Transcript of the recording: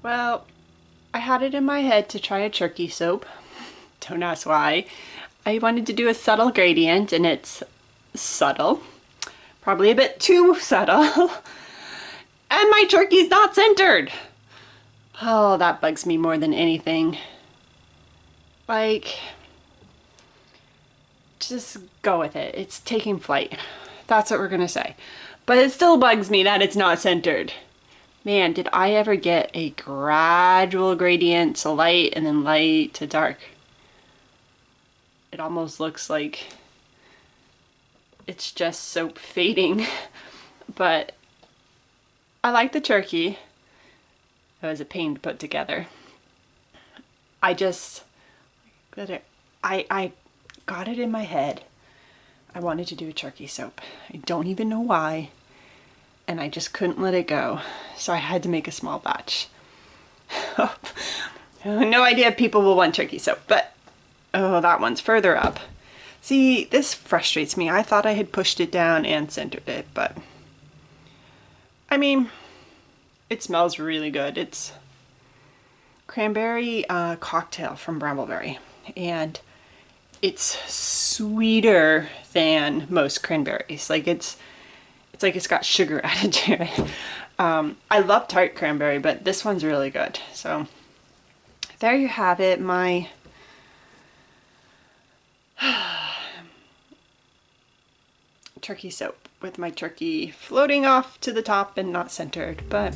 Well, I had it in my head to try a turkey soap. Don't ask why. I wanted to do a subtle gradient, and it's subtle. Probably a bit too subtle. And my turkey's not centered. Oh, that bugs me more than anything. Like, just go with it. It's taking flight. That's what we're gonna say. But it still bugs me that it's not centered. Man, did I ever get a gradual gradient to light and then light to dark. It almost looks like it's just soap fading. But I like the turkey. It was a pain to put together. I got it in my head. I wanted to do a turkey soap. I don't even know why. And I just couldn't let it go. So I had to make a small batch. No idea if people will want turkey soap, but oh, that one's further up. See, this frustrates me. I thought I had pushed it down and centered it, but I mean, it smells really good. It's cranberry cocktail from Brambleberry, and it's sweeter than most cranberries. Like it's like it's got sugar added to it. I love tart cranberry, but this one's really good. So there you have it, my turkey soap with my turkey floating off to the top and not centered, but